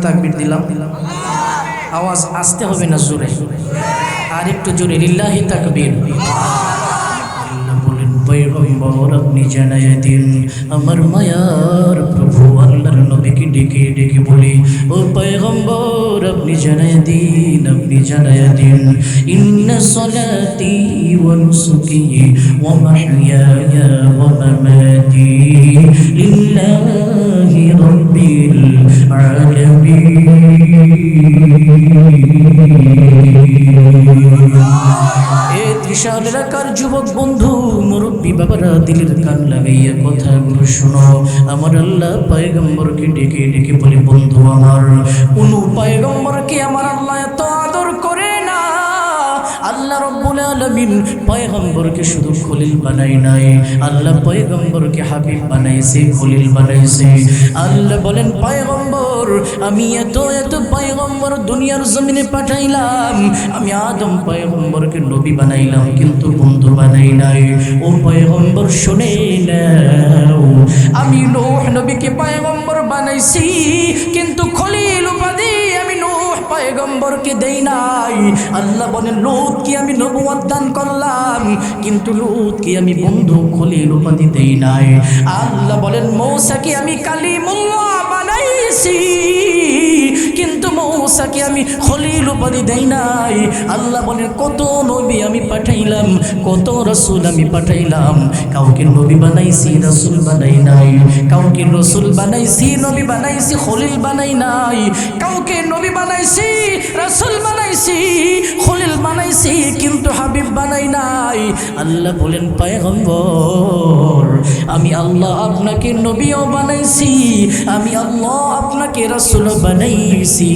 তাকবীর দিলাম। আওয়াজ আসতে হবে না, জোরে, আর একটু জোরে, লিল্লাহি তাকবীর। বলেন পয়গম্বর আপনি জানাইয়া দিন, আমার মায়ার প্রভু আল্লাহর নবীকে ডেকে ডেকে বলি, ও পয়গম্বর আপনি জানাইয়া দিন, আপনি জানাইয়া দিন, ইন্না সলাতি ওয়া নুসুকি ওয়া মাহইয়ায়া ওয়া মামাতি লিল্লাহি রাব্বিল আলামিন। বিশাল এলাকার যুবক বন্ধু, মুরব্বী বাবারা, দিলের কান লাগাইয়া কথাগুলো শোনো। আমার আল্লাহ পয়গম্বরকে ডেকে ডেকে বলে, বন্ধু আমার, কোন পয়গম্বরকে আমার আল্লাহ এত আদর করে না। আল্লাহ রব্বুল আলামিন পয়গম্বরকে শুধু খলিল বানাই নাই, আল্লাহ পয়গম্বরকে হাবিব বানাইছে, খলিল বানাইছে। আল্লাহ বলেন, পয়গম্বর আমি এত এত পয়গম্বর দুনিয়ার জমিনে পাঠাইলাম, আমি আদম পয়গম্বরকে নবী বানাইলাম, কিন্তু বন্ধু বানাই নাই। ও পয়গম্বর শুনে নাও, আমি নূহ নবীকে পয়গম্বর বানাইছি, কিন্তু খলিল উপাধি আমি নূহ পয়গম্বরকে দেই নাই। আল্লাহ বলেন, লূতকে আমি নবুয়ত দান করলাম, কিন্তু লূতকে আমি বন্ধু খলিল উপাধি দেই নাই। আল্লাহ বলেন, মূসাকে আমি কালিমুল্লাহ বানাইছি, কিন্তু মূসাকে আমি খলিল উপাধি দেই নাই। আল্লাহ বলেন, কত নবী আমি পাঠাইলাম, কত রাসূল আমি পাঠাইলাম, কাউকে নবী বানাইছি, রাসূল বানাই নাই। কাউকে রাসূল বানাইছি, নবী বানাইছি, খলিল বানাই নাই। কাউকে নবী বানাইছি, রাসূল বানাইছি, খলিল বানাইছি, কিন্তু হাবিব বানাই নাই। আল্লাহ বলেন, পয়গম্বর আমি আল্লাহ আপনাকে নবীও বানাইছি, আমি আল্লাহ আপনাকে রাসূল বানাইছি,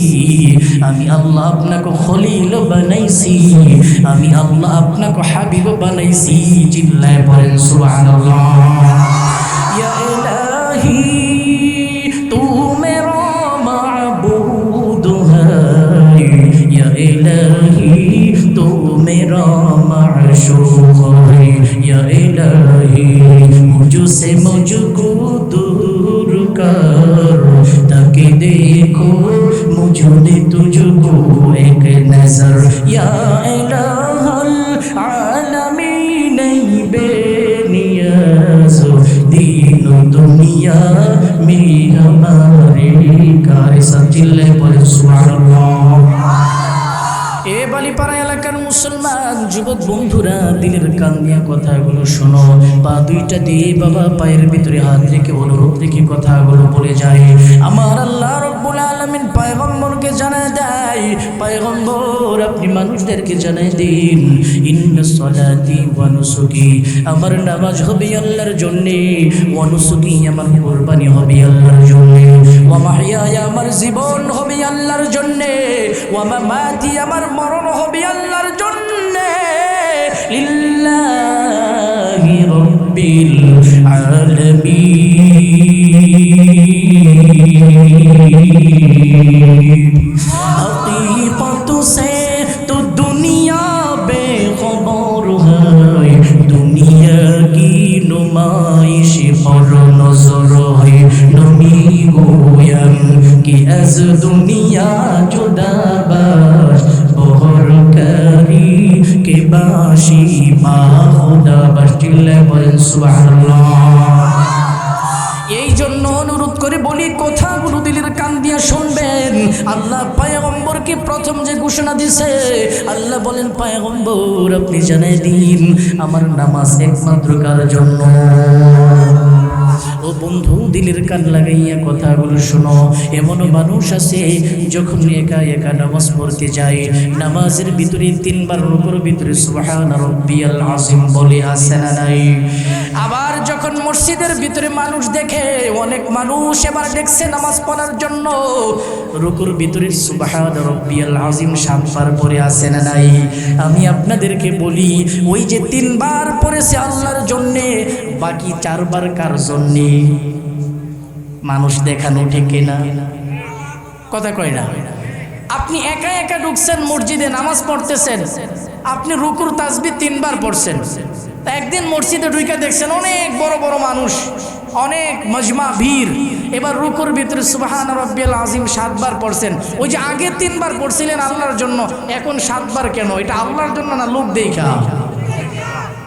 আমি আল্লাহ আপনাকে খলিল বানাইছি, আমি আল্লাহ আপনাকে হাবিব বানাইছি। চিল্লায় বলেন সুবহানাল্লাহ। ইয়া ইলাহি তু মেরা মাবুদ হ্যায়, ইয়া ইলাহি তু মেরা মাশূক হ্যায়, ইয়া ইলাহি মুঝসে মুঝকো दूर कर, ताकि देखो मुझे तुझको एक नजर, या इलाहल आलमीन बेनियाज, दीन दुनिया में हमारे कार। सब चिल्ले बोले सुभानअल्लाह। এ বালিপাড়া এলাকার মুসলমান যুবক বন্ধুরা, দিলের কান দিয়ে কথাগুলো শোনো। পা দুইটা দিয়ে বাবা পায়ের ভিতরে হাত রেখে অনুরোধ রেখে কথাগুলো বলে যায়। আমার আল্লাহ রব্বুল আলামিন পয়গম্বরকে জানায় দেয়, পয়গম্বর আপনি মানুষদেরকে জানায় দিন, ইন্না সলাতি ওয়া নুসুকি, আমার নামাজ হবে আল্লাহর জন্যে, ওয়া নুসুকি আমার কুরবানি হবে আল্লাহর জন্যে, ওয়া মাহইয়ায়া আমার জীবন হবে আল্লাহর জন্যে, ওয়া মামাতি আমার মরণ হবে আল্লাহর জন্যে, লিল্লাহি রাব্বিল আলামিন। हकीकत से तो दुनिया बेखबर है, दुनिया की नुमाइश पर नजर है, नमी गोयम कि अज दुनिया जुदा बाश बहर करी के बाशी बा खुदा बाश। चिल्ले बोलें सुबहानाल्लाह। এই জন্য অনুরোধ করে বলি, কথাগুলো দিলের কান দিয়ে শুনবেন। আল্লাহ পয়গম্বরকে প্রথম যে ঘোষণা দিয়েছে, আল্লাহ বলেন, পয়গম্বর আপনি জানাই দিন, আমার নামাজ একমাত্র কার জন্য। ও বন্ধু, দিলের কান লাগাইয়া কথাগুলো শোনো। এমন মানুষ আছে যখন একা একা নামাজ পড়তে যায়, নামাজের ভিতরে তিনবার রুকুর ভিতরে সুবহানা রাব্বিয়াল আযীম বলে, আছে না নাই? আবার যখন মসজিদের ভিতরে মানুষ দেখে, অনেক মানুষ এবার দেখছে নামাজ পড়ার জন্য, রুকুর ভিতরে সুবহানা রাব্বিয়াল আযীম 7 বার পড়ে, আছে না নাই? আমি আপনাদেরকে বলি, ওই যে 3 বার পড়েছে আল্লাহর জন্যে, বাকি 4 বার কার জন্যে? মানুষ দেখানো, ঠিক না? কথা কয় না? আপনি একা একা ঢুকছেন মসজিদে, নামাজ পড়তেছেন, আপনি রুকুর তাসবিহ 3 বার পড়ছেন, একদিন মসজিদে ঢুকে দেখছেন অনেক বড় বড় মানুষ, অনেক মজমা ভিড়। এবার রুকুর ভিতরে সুবহান রাব্বিয়াল আযীম 7 বার পড়ছেন। ওই যে আগে 3 বার পড়ছিলেন আল্লাহর জন্য, এখন 7 বার কেন? এটা আল্লাহর জন্য না লোক দেখা?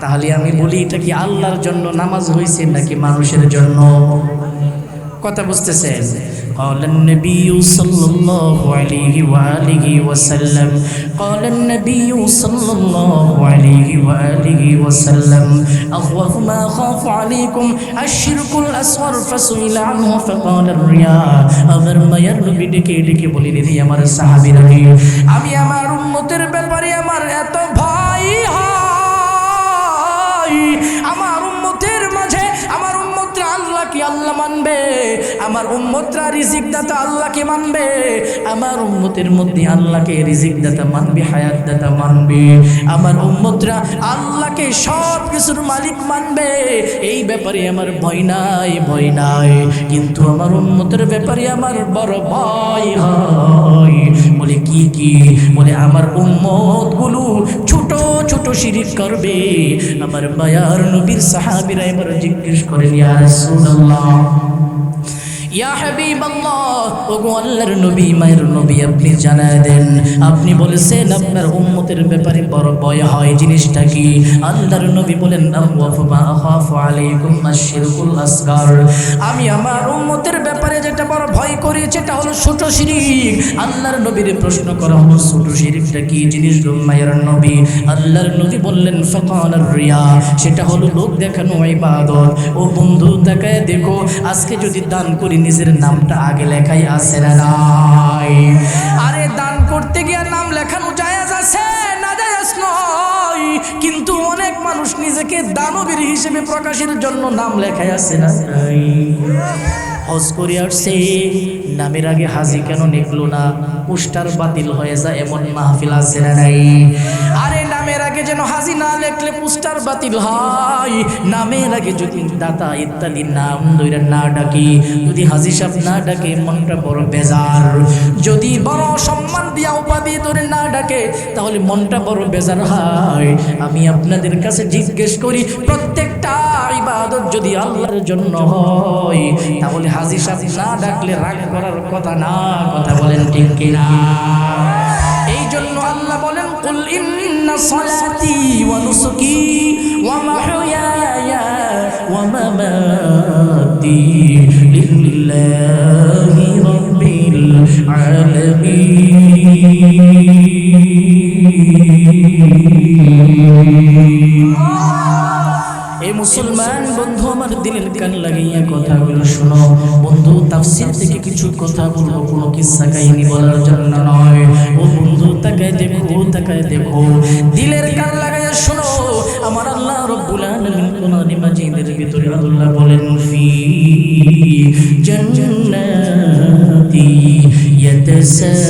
তাহলে আমি বলি এটা কি আল্লাহর জন্য নামাজ হয়েছে নাকি মানুষের জন্য? কথা বুঝতেছেন? قال النبي صلى الله عليه وآله وسلم قال النبي صلى الله عليه وآله وسلم أخوف ما أخاف عليكم الشرك الأصغر فسئل عنه فقال الرياء আমার মায়ের নবী ডেকে বলেন, রে আমার সাহাবীরা, আমি আমার উম্মতের ব্যাপারে আমার এত ভয় হয়, আমার উম্মতের মাঝে আমার উম্মতরা আল্লাহকে আল্লাহ মানবে, আমার উম্মতরা রিজিক দাতা আল্লাহকে মানবে, আমার উম্মতের মধ্যে আল্লাহকে রিজিক দাতা মানবে, হায়াত দাতা মানবে, আমার উম্মতরা আল্লাহকে সব কিছুর মালিক মানবে। এই ব্যাপারে আমার ভয় নাই, কিন্তু আমার উম্মতের ব্যাপারে আমার বড় ভয় হয়। বলে কি? বলে আমার উম্মতগুলো ছোট ছোট শিরিক করবে। আমার মায়ার নবীর সাহাবীরা এবার জিজ্ঞেস করেন, ইয়া রাসূলুল্লাহ, ইয়া হাবিবাল্লাহ, ওগো আল্লাহর নবী, মায়ের নবী, আপনি জানায় দেন, আপনি বলেছেন আপনার উম্মতের ব্যাপারে বড় ভয় হয়, জিনিসটা কি? আল্লাহর নবী বলেন, আখাফু মা আখাফু আলাইকুম আশ-শিরকুল আসগার, আমি আমার উম্মতের ব্যাপারে যেটা বড় ভয় করি সেটা হলো ছোট শিরিক। আল্লাহর নবীর প্রশ্ন করা হলো, ছোট শিরিকটা কি জিনিস গো মায়ের নবী? আল্লাহর নবী বললেন, ফাকালার রিয়া, সেটা হলো লোক দেখানো ইবাদত। ও বন্ধু তাকায় দেখো, আজকে যদি দান করি নিজের নামটা আগে লেখাই আছে না নাই? আরে দান করতে গিয়ে নাম লেখানো জায়েজ আছে না জায়েজ নয়, কিন্তু অনেক মানুষ নিজেকে দানবীর হিসেবে প্রকাশের জন্য নাম লেখাই আছে না নাই? হজ করে আসছে, নামের আগে হাজি কেন লিখলো না? পোস্টার বাতিল হয়ে যায় এমন মাহফিল আছে না নাই? আরে নামের আগে যেন হাজি না লিখলে পোস্টার বাতিল হয়। নামের আগে যদি দাতা ইত্যাদি নাম ধরে না ডাকি, যদি হাজি সাহেব না ডাকে মনটা বড় বেজার। যদি বড় সম্মান দিয়া উপাধি ধরে না ডাকে তাহলে মনটা বড় বেজার হয়। আমি আপনাদের কাছে জিজ্ঞেস করি, প্রত্যেকটা ইবাদত যদি আল্লাহর জন্য হয় তাহলে হাজি সাহেব না ডাকলে রাগ করার কথা না। কথা বলেন ঠিক কিনা? এই জন্য আল্লাহ বলেন, কুল ইন্না সালাতি ওয়া নুসুকি ওয়া মাহইয়ায়া ওয়া মামাতি লিল্লাহি রাব্বিল আলামিন। এই মুসলমান বন্ধু আমার দিলের কান লাগিয়ে কথাগুলো শোনো। বন্ধু তাফসীর থেকে কিছু কথা বলবো, কোনো কিসসা কাহিনী বলার জন্য নয়। ও বন্ধু তাকায় দেখো, দিলের কান লাগাইয়া শোনো। আমার আল্লাহ রাব্বুল আলামিন কোরআন মাজিদের ভিতরে আল্লাহ বলেন, ফি জান্নাতি ইয়াতাসাআলুন।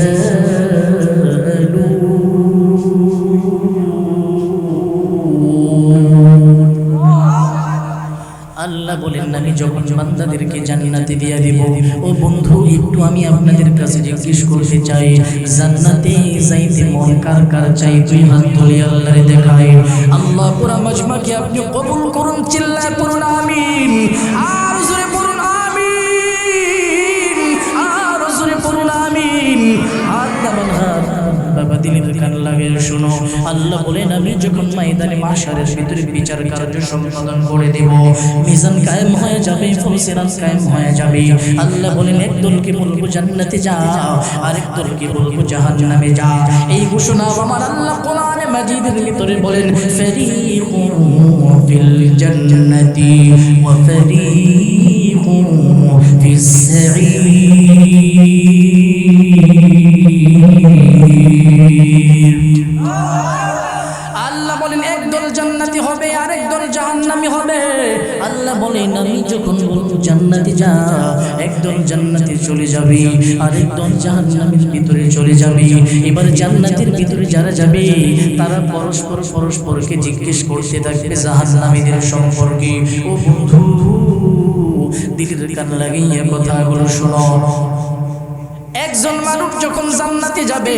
আল্লাহ বলেন, আমি যখন বান্দাদেরকে জান্নাতে দিয়ে দিব। ও বন্ধু একটু আমি আপনাদের কাছে জিজ্ঞেস করতে চাই, জান্নাতে যাইতে মন কার কার চাই? দুই হাত তুলে আল্লাহরে দেখায়। আল্লাহ পুরা মজমাকে আপনি কবুল করুন, চিল্লায় পড়ুন আমিন, আর জোরে পড়ুন আমিন, আর জোরে পড়ুন আমিন। হাত নামান, হাত বাবা দিলের কান লাগিয়ে শোনো। আল্লাহ বলেন, আমি যখন ময়দানে মাশারের ভিতরে বিচার কার্য সম্পাদন করে দেব, মিজান কায়েম হয়ে যাবে, ফলসিরাত কায়েম হয়ে যাবে। আল্লাহ বলেন, একদলকে বলবো জান্নাতে যাও, আরেক দলকে বলবো জাহান্নামে যাও। এই ঘোষণা আমার আল্লাহ কোরআনে মাজিদের ভিতরে বলেন, ফারিকুন ফিল জান্নাতি ওয়া ফারিকুন ফিস সাঈর। আল্লাহ বলেন, একদল জান্নাতি হবে, আরেক দল জাহান্নামী হবে। আল্লাহ বলেন, আমি যখন বলবো জান্নাতি যা, একদল জান্নাতে চলে যাবে, আরেক দল জাহান্নামের ভিতরে চলে যাবে। এবার জান্নাতের ভিতরে যারা যাবে তারা পরস্পরকে জিজ্ঞেস করতে থাকবে জাহান্নামীদের সম্পর্কে। ও বন্ধু দিলের কান লাগিয়ে কথাগুলো শোনো। একজন মানুষ যখন জান্নাতে যাবে,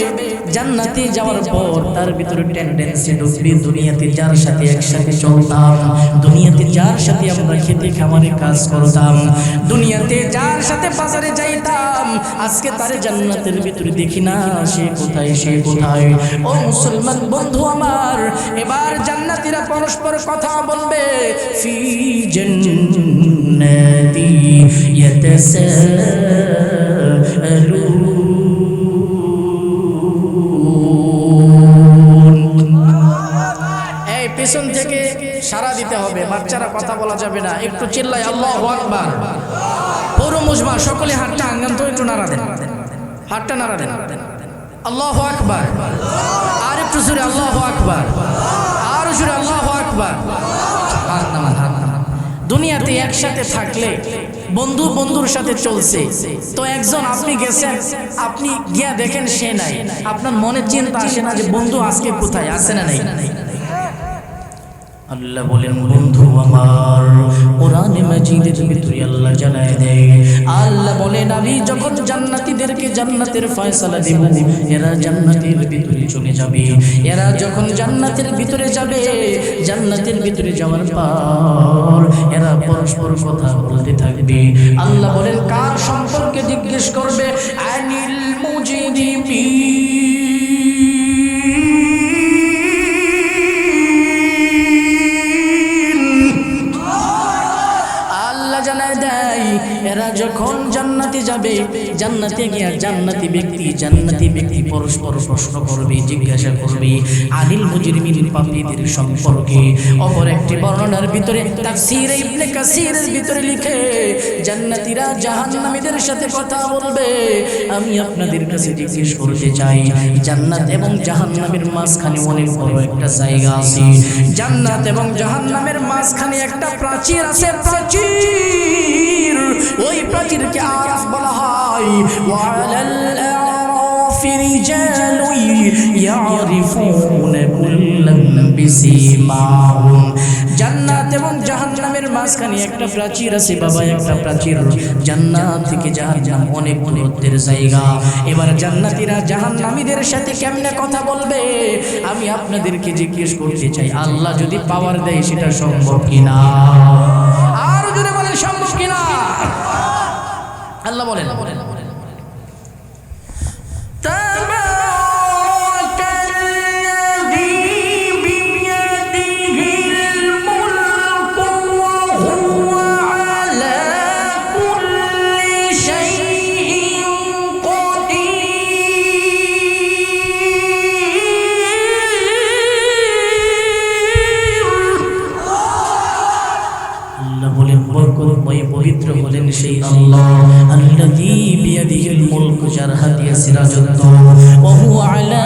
জান্নাতে যাওয়ার পর তার ভিতরে টেন্ডেন্সি ঢুকবে দুনিয়াতে যার সাথে একসাথে চলতাম, দুনিয়াতে যার সাথে আমরা খেতে খামারে কাজ করতাম, দুনিয়াতে যার সাথে বাজারে যাইতাম, আজকে তারে জান্নাতের ভিতরে দেখি না। সে কোথায়, সে কোথায়? ও মুসলমান বন্ধু আমার, এবার জান্নাতীরা পরস্পর কথা বলবে। ফি জান্নাতি ইয়াতাসাআলুন। এই পেছন থেকে সাড়া দিতে হবে, বাচ্চারা কথা বলা যাবে না, একটু চিল্লাই আল্লাহু আকবার। পুরো মুজমা সকলে হাতটা আঙ্গান তো একটু নাড়া দেন, হাতটা নাড়া দেন। আল্লাহু আকবার। আর একটু জোরে আল্লাহু আকবার, আর জোরে আল্লাহু আকবার। হাত নামান, হাত নামান। দুনিয়াতে একসাথে থাকলে বন্ধু বন্ধুর সাথে চলছে, তো একজন আপনি গেছেন, আপনি গিয়া দেখেন সে নাই, আপনার মনে চিন্তা আসে না যে বন্ধু আজকে কোথায় আছে না নাই? আল্লাহ বলেন বন্ধু আমার, কোরআনে মাজিদের ভিতরে আল্লাহ জানায় দেয়, আল্লাহ বলেন আমি যখন জান্নাতীদেরকে জান্নাতের ফয়সালা দেব, এরা জান্নাতের ভিতরে চলে যাবে। এরা যখন জান্নাতের ভিতরে যাবে, জান্নাতের ভিতরে যাওয়ার পর এরা পরস্পর কথা বলতে থাকবে। আল্লাহ বলেন কার সম্পর্কে জিজ্ঞেস করবে? আনিল মুজরিমিন। এরা যখন জান্নাতে যাবে, জান্নাতে গিয়া জান্নাতি ব্যক্তি পরস্পর প্রশ্ন করবে, জিজ্ঞাসা করবে আনিল মুজরিমিন, পাপীদের সম্পর্কে। অপর একটি বর্ণনার ভিতরে তাফসীর ইবনে কাসিরের ভিতরে লিখে, জান্নাতীরা জাহান্নামীদের সাথে কথা বলবে, আমি আপনাদের কাছে জিজ্ঞেস করতে চাই, জান্নাত এবং জাহান্নামের মাঝখানে অনেক বড় একটা জায়গা আছে, জান্নাত এবং জাহান্নামের মাঝখানে একটা প্রাচীর আছে, প্রাচীর। ওই প্রাচীরকে আরাফ বলা হয়। ওয়ালাল আরাফি রিজালু ইয়ারিফুনা কুল্লাম বিসিমাহুম। জান্নাত এবং জাহান্নামের মাঝখানে একটা প্রাচীর আছে বাবা, একটা প্রাচীর। জান্নাত থেকে জাহান্নাম অনেক দূরত্বের জায়গা। এবার জান্নাতীরা জাহান্নামীদের সাথে কেমনে কথা বলবে, আমি আপনাদেরকে জিজ্ঞেস করতে চাই, আল্লাহ যদি পাওয়ার দেয় সেটা সম্ভব কিনা? আর যদি বলেন সম্ভব কিনা? আল্লাহ বলেন পবিত্র হলেন সেই আল্লাহ, আল্লাযী বিয়াদিহিল মুলক, যার হাতে আছে রাজত্ব, ওয়া হুয়া আলা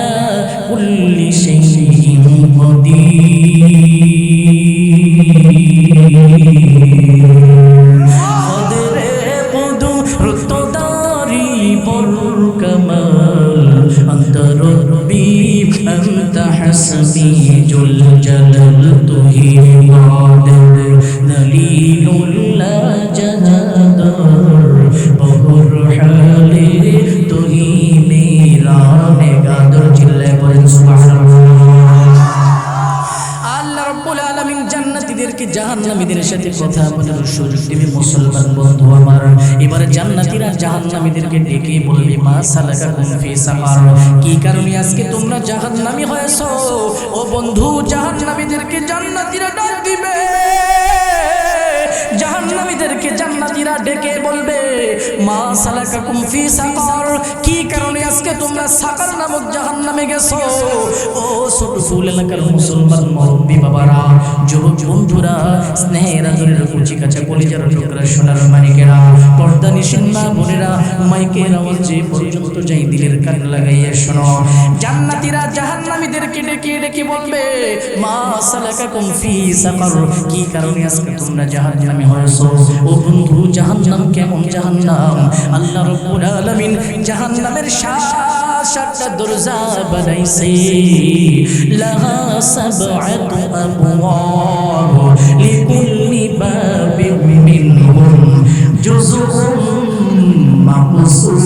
কুল্লি শাইইন কাদির। কদরে কুদরত দারি বর কামাল, আনতা রব্বি আনতা হাসবি জুল জালাল, তুহি মাদদ দলিলুল জাহান্নামীদের সাথে কথা বলার সুযোগ দিবে মুসলমান বন্ধু আমার। এবারে জান্নাতীরা জাহান্নামীদেরকে ডেকে বলবে, মা সালাকাকুম ফি সাকার, কি কারণে আজকে তোমরা জাহান্নামী হয়েছো? ও বন্ধু, জাহান্নামীদেরকে জান্নাতীরা ডাক দিবে, জাহান্নামীদেরকে জান্নাতীরা ডেকে বলবে, মা সালাকাকুম ফি সাকার, কি কারণে আজকে তোমরা সাকার নামক জাহান্নামে গেছো? ও ছোট ফুল এলাকার মুসলমান মুরব্বি বাবারা, যুবক বন্ধুরা, স্নেহের আদরের কুচি কাঁচা কলিজার টুকরা, সোনার মানিকেরা, পর্দা নিশিন মা বোনেরা, মাইকের আওয়াজ যে পর্যন্ত যাই দিলের কান লাগাইয়া শোনো। জান্নাতীরা জাহান্নামীদেরকে ডেকে ডেকে বলবে, মা সালাকাকুম ফি সাকার, কি কারণে আজকে তোমরা জাহান্নামে হয়েছো? ও বন্ধু, জাহান্নাম কেমন জাহান্নাম? আল্লাহ রাব্বুল আলামিন জাহান্নামের সাতটা দরজা বানাইছে, লাহা সাবআতু আবওয়াব, লিকুল্লি বাবিন মিনহুম জুজউম মাকসুম।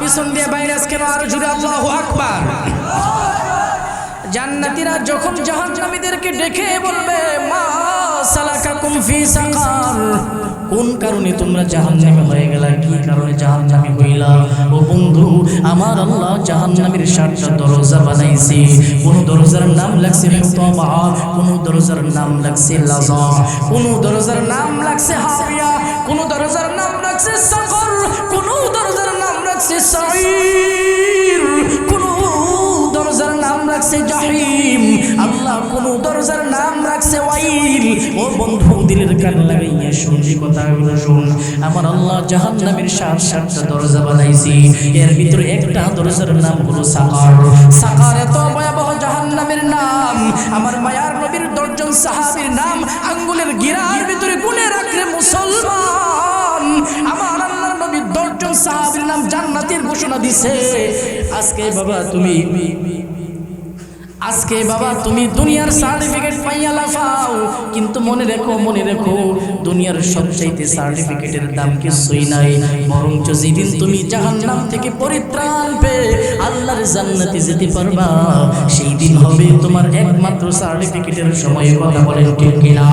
পিছন দিয়ে ভাইরাস কেন? আর জুড়ে আল্লাহু আকবার। জান্নাতীরা যখন জাহান্নামীদেরকে ডেকে বলবে মা সালাকাকুম ফি সাকার, কোন কারণে তোমরা জাহান্নামে হয়ে গেলা, কি কারণে জাহান্নামে হইলা? ও বন্ধু আমার, আল্লাহ জাহান্নামের 7টা দরজা বানাইছে। কোন দরজার নাম লাগছে হুতামা, কোন দরজার নাম লাগছে লাযা, কোন দরজার নাম লাগছে হাবিয়া, কোন দরজার নাম লাগছে সাকর, কোন দরজার নাম লাগছে সাঈর, কোন দরজার নাম রাখছে জাহিম, আল্লাহ কোন দরজার নাম রাখছে ওয়াইল। ও বন্ধু দিলের কান লাগাইয়া শুনলি কথাগুলো শুন। আমার আল্লাহ জাহান্নামের 7টা দরজা বানাইছি, এর ভিতরে একটা দরজার নাম হলো সাকার। সাকার এত ভয়াবহ জাহান্নামের নাম, আমার মায়ার নবীর 10 জন সাহাবীর নাম আঙ্গুলের গিরার ভিতরে গুনে রাখলে মুসলমান। আমার আল্লাহর নবী 10 জন সাহাবীর নাম জান্নাতের ঘোষণা দিছে। আজকে বাবা তুমি দুনিয়ার সার্টিফিকেট পাইয়া লাফাও, কিন্তু মনে রেখো দুনিয়ার সবচাইতে সার্টিফিকেটের দাম কিছুই নাই, বরঞ্চ যেদিন তুমি জাহান্নাম থেকে পরিত্রাণ পেয়ে আল্লাহর জান্নাতে যেতে পারবা, সেই দিন হবে তোমার একমাত্র সার্টিফিকেটের সময়। কথা বলেন ঠিক কিনা?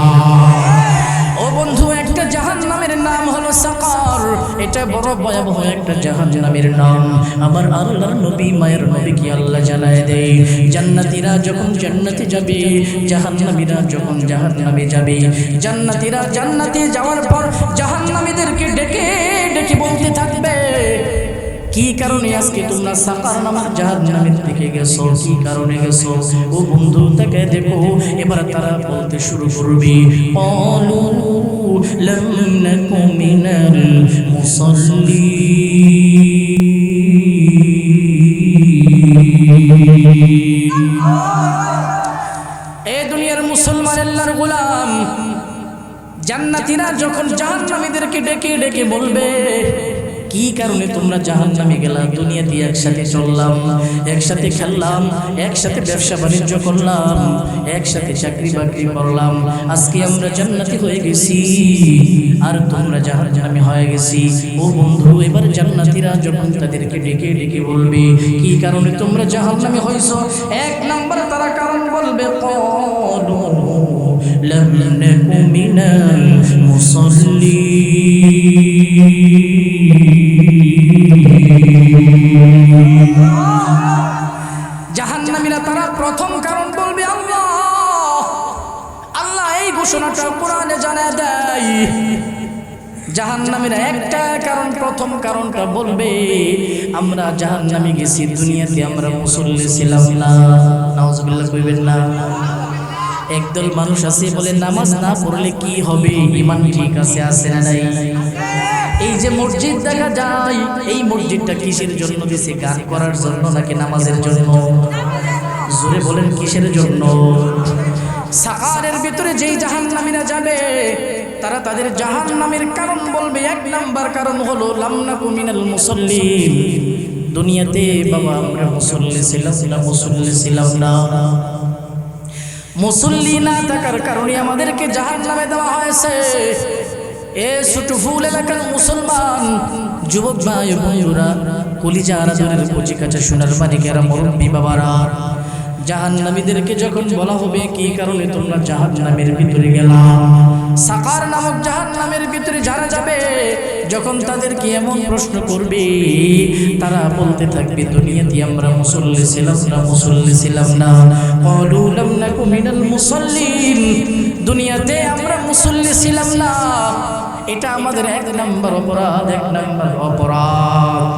ও বন্ধু, একটা জাহান্নামের নাম হলো সাকার, এটা বড় ভয়াবহ একটা জাহান্নামের নাম। আমার আল্লাহর নবী মায়ের নবী কি আল্লাহ জানায় দেয়, জান্নাতীরা যখন জান্নাতে যাবে, জাহান্নামীরা যখন জাহান্নামে যাবে, জান্নাতীরা জান্নাতে যাওয়ার পর জাহান্নামীদেরকে ডেকে ডেকে বলতে থাকবে, কি কারণে আজকে তোমরা সাকার নামক জাহান্নামের দিকে গেছো, কি কারণে গেছো? ও বন্ধু তাকে দেখো, এবার তারা বলতে শুরু করবে, ক্বালু লাম নাকু মিনাল মুসাল্লিন। এ দুনিয়ার মুসলমান আল্লাহর গোলাম, জান্নাতীরা যখন জাহান্নামীদেরকে ডেকে ডেকে বলবে, কি কারণে তোমরা জাহান্নামে গেলা? দুনিয়াতে একসাথে চললাম, একসাথে খেললাম, একসাথে ব্যবসা বাণিজ্য করলাম, একসাথে চাকরি বাকরি করলাম, আজকে আমরা জান্নাতি হয়ে গেছি আর তোমরা জাহান্নামে হয়ে গেছি। ও বন্ধু, এবার জান্নাতীরা যখন তাদেরকে ডেকে ডেকে বলবে, কি কারণে তোমরা জাহান্নামে হইছো? 1 নাম্বার তারা কারণ বলবে, ক্বালু লাম নাকু মিনাল মুসাল্লিন। জাহান্নামীরা তারা প্রথম কারণ বলবে আল্লাহ, আল্লাহ এই ঘোষণাটা কোরআনে জানায় দেয়। জাহান্নামীরা একটা কারণ, প্রথম কারণটা বলবে, আমরা জাহান্নামে গেছি, দুনিয়াতে আমরা মুসল্লি ছিলাম না। নাউজুবিল্লাহ কইবেন না? একদল মানুষ আছে বলে নামাজ না পড়লে কি হবে, ঈমান ঠিক আছে না নাই? এই যে মসজিদ দেখা যায়, এই মসজিদটা কিসের জন্য দিয়েছে? গান করার জন্য নাকি নামাজের জন্য? জোরে বলেন, কিসের জন্য? সাকারের ভিতরে যেই জাহান্নামীরা যাবে, তারা তাদের জাহান্নামের কারণ বলবে, 1 নাম্বার কারণ হলো লাম নাকু মিনাল মুসাল্লিন। দুনিয়াতে বাবা আমরা মুসল্লি ছিলাম না। মুসল্লি না থাকার কারণে আমাদেরকে জাহান্নামে দেওয়া হয়েছে। এ ছোটফুল এলাকার মুসলমান যুবক ভাই বন্ধুরা, কলিজা আরাধনের কচি কাঁচা সোনার মানিকেরা, মুরব্বী বাবারা, জাহান্নামীদেরকে যখন বলা হবে কি কারণে তোমরা জাহান্নামের ভিতরে গেলা, সাকার নামক জাহান্নামের ভিতরে যারা যাবে, যখন তাদেরকে এমন প্রশ্ন করবে, তারা বলতে থাকবে, দুনিয়াতে আমরা মুসল্লি ছিলাম না। ক্বালু লাম নাকু মিনাল মুসাল্লিন, দুনিয়াতে আমরা মুসল্লি ছিলাম না, এটা আমাদের 1 নাম্বার অপরাধ।